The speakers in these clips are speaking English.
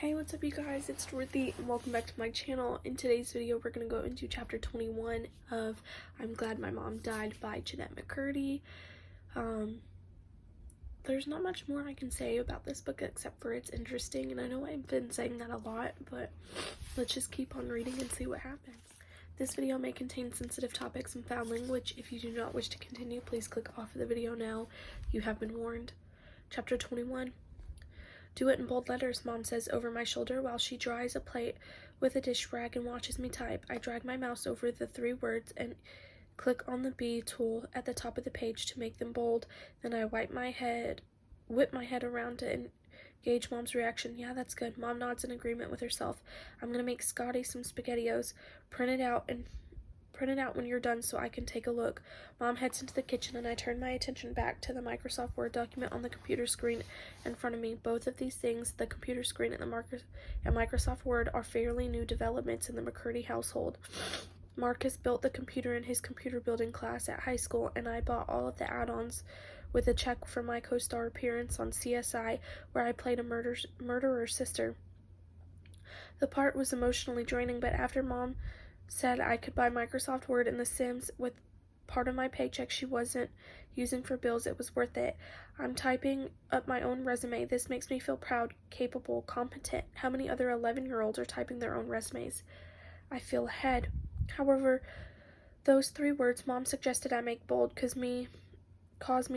Hey, what's up you guys? It's Dorothy and welcome back to my channel. In today's video, we're going to go into chapter 21 of I'm Glad My Mom Died by Jeanette McCurdy. There's not much more I can say about this book except for it's interesting, and I know I've been saying that a lot, but let's just keep on reading and see what happens. This video may contain sensitive topics and foul language. If you do not wish to continue, please click off of the video now. You have been warned. Chapter 21. Do it in bold letters, Mom says over my shoulder while she dries a plate with a dish rag and watches me type. I drag my mouse over the 3 words and click on the B tool at the top of the page to make them bold. Then I whip my head around to gauge Mom's reaction. Yeah, that's good. Mom nods in agreement with herself. I'm gonna make Scotty some SpaghettiOs. Print it out when you're done so I can take a look. Mom heads into the kitchen and I turn my attention back to the Microsoft Word document on the computer screen in front of me. Both of these things, the computer screen and Microsoft Word, are fairly new developments in the McCurdy household. Marcus built the computer in his computer building class at high school, and I bought all of the add-ons with a check for my co-star appearance on CSI, where I played a murderer's sister. The part was emotionally draining, but after Mom said I could buy Microsoft Word and The Sims with part of my paycheck she wasn't using for bills, it was worth it. I'm typing up my own resume. This makes me feel proud, capable, competent. How many other 11-year-olds are typing their own resumes? I feel ahead. However, those 3 words Mom suggested I make bold cause me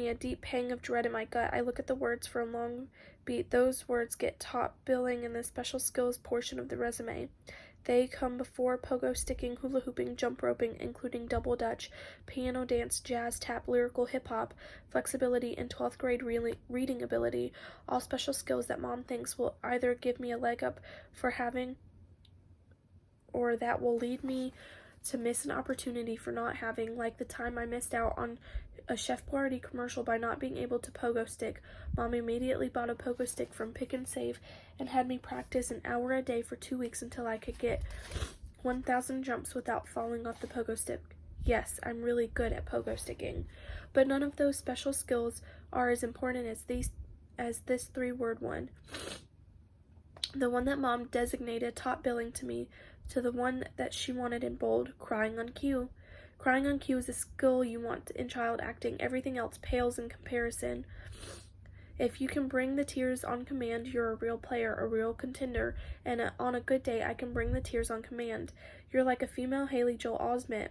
a deep pang of dread in my gut. I look at the words for a long beat. Those words get top billing in the special skills portion of the resume. They come before pogo sticking, hula hooping, jump roping, including double dutch, piano dance, jazz, tap, lyrical hip-hop, flexibility, and 12th grade reading ability, all special skills that Mom thinks will either give me a leg up for having or that will lead me to miss an opportunity for not having, like the time I missed out on a Chef Boyardee commercial by not being able to pogo stick. Mom immediately bought a pogo stick from Pick and Save and had me practice an hour a day for 2 weeks until I could get 1,000 jumps without falling off the pogo stick. Yes, I'm really good at pogo sticking, but none of those special skills are as important as this 3-word one. The one that Mom designated top billing to me, to the one that she wanted in bold, crying on cue. Crying on cue is a skill you want in child acting. Everything else pales in comparison. If you can bring the tears on command, you're a real player, a real contender, and on a good day, I can bring the tears on command. You're like a female Haley Joel Osment,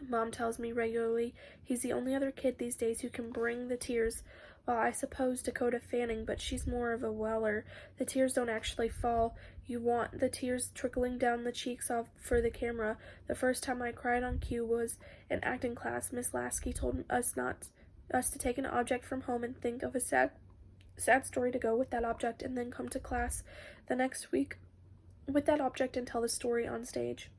Mom tells me regularly. He's the only other kid these days who can bring the tears. Well, I suppose Dakota Fanning, but she's more of a weller. The tears don't actually fall. You want the tears trickling down the cheeks off for the camera. The first time I cried on cue was in acting class. Miss Lasky told us to take an object from home and think of a sad story to go with that object, and then come to class the next week with that object and tell the story on stage.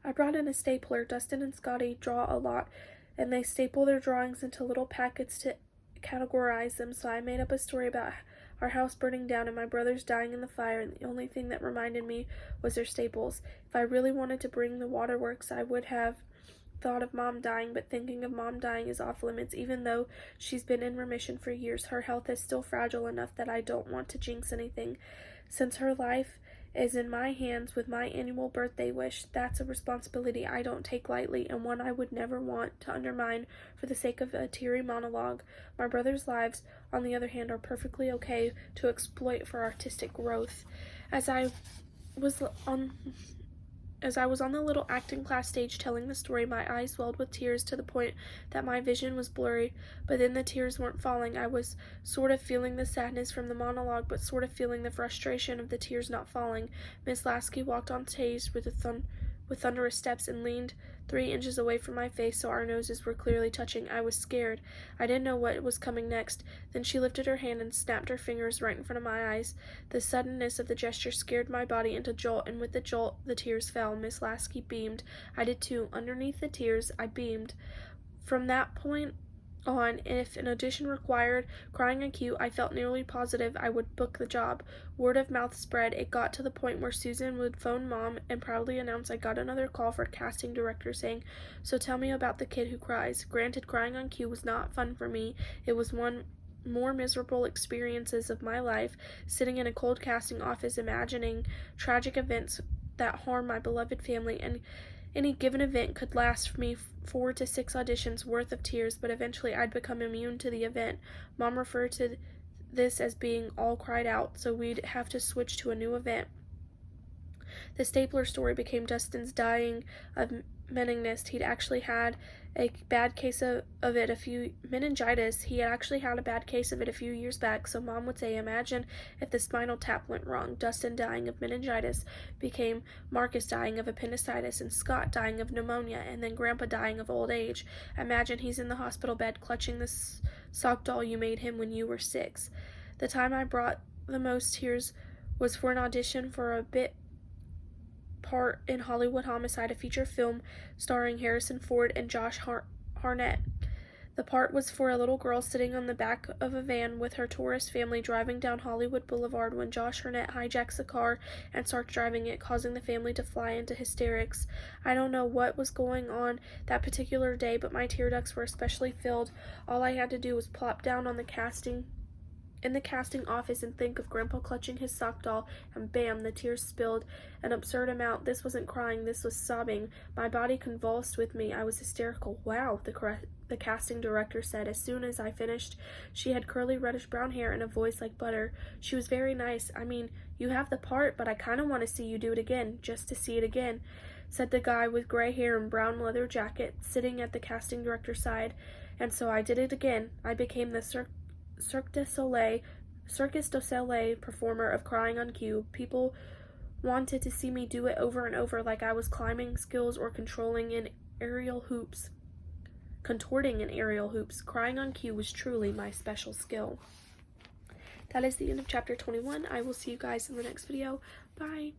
I brought in a stapler. Dustin and Scotty draw a lot, and they staple their drawings into little packets to categorize them, so I made up a story about our house burning down and my brothers dying in the fire, and the only thing that reminded me was their staples. If I really wanted to bring the waterworks, I would have thought of Mom dying, but thinking of Mom dying is off limits. Even though she's been in remission for years, her health is still fragile enough that I don't want to jinx anything. Since her life is in my hands with my annual birthday wish, that's a responsibility I don't take lightly, and one I would never want to undermine for the sake of a teary monologue. My brothers' lives, on the other hand, are perfectly okay to exploit for artistic growth. As I was on the little acting class stage telling the story, my eyes welled with tears to the point that my vision was blurry, but then the tears weren't falling. I was sort of feeling the sadness from the monologue, but sort of feeling the frustration of the tears not falling. Miss Lasky walked on stage with thunderous steps and leaned 3 inches away from my face so our noses were clearly touching. I was scared. I didn't know what was coming next. Then she lifted her hand and snapped her fingers right in front of my eyes. The suddenness of the gesture scared my body into a jolt, and with the jolt, the tears fell. Miss Lasky beamed. I did too. Underneath the tears, I beamed. From that point on, if an audition required crying on cue, I felt nearly positive I would book the job. Word of mouth spread. It got to the point where Susan would phone Mom and proudly announce I got another call for a casting director saying, "So tell me about the kid who cries." Granted, crying on cue was not fun for me. It was one more miserable experiences of my life, sitting in a cold casting office imagining tragic events that harm my beloved family, and any given event could last for me 4 to 6 auditions worth of tears, but eventually I'd become immune to the event. Mom referred to this as being all cried out, so we'd have to switch to a new event. The stapler story became Dustin's dying of meningitis. He'd actually had a bad case of it meningitis. He had actually had a bad case of it a few years back, so Mom would say, imagine if the spinal tap went wrong. Dustin dying of meningitis became Marcus dying of appendicitis, and Scott dying of pneumonia, and then Grandpa dying of old age. Imagine he's in the hospital bed clutching the sock doll you made him when you were 6. The time I brought the most tears was for an audition for a bit part in Hollywood Homicide, a feature film starring Harrison Ford and Josh Hartnett. The part was for a little girl sitting on the back of a van with her tourist family driving down Hollywood Boulevard when Josh Hartnett hijacks the car and starts driving it, causing the family to fly into hysterics. I don't know what was going on that particular day, but my tear ducts were especially filled. All I had to do was plop down on the casting office and think of Grandpa clutching his sock doll, and bam, the tears spilled an absurd amount. This wasn't crying, this was sobbing. My body convulsed with me. I was hysterical. Wow, the casting director said. As soon as I finished, she had curly reddish brown hair and a voice like butter. She was very nice. I mean, you have the part, but I kind of want to see you do it again, just to see it again, said the guy with gray hair and brown leather jacket sitting at the casting director's side. And so I did it again. I became the Cirque du Soleil performer of crying on cue. People wanted to see me do it over and over, like I was climbing skills or contorting in aerial hoops. Crying on cue was truly my special skill. That is the end of chapter 21. I will see you guys in the next video. Bye.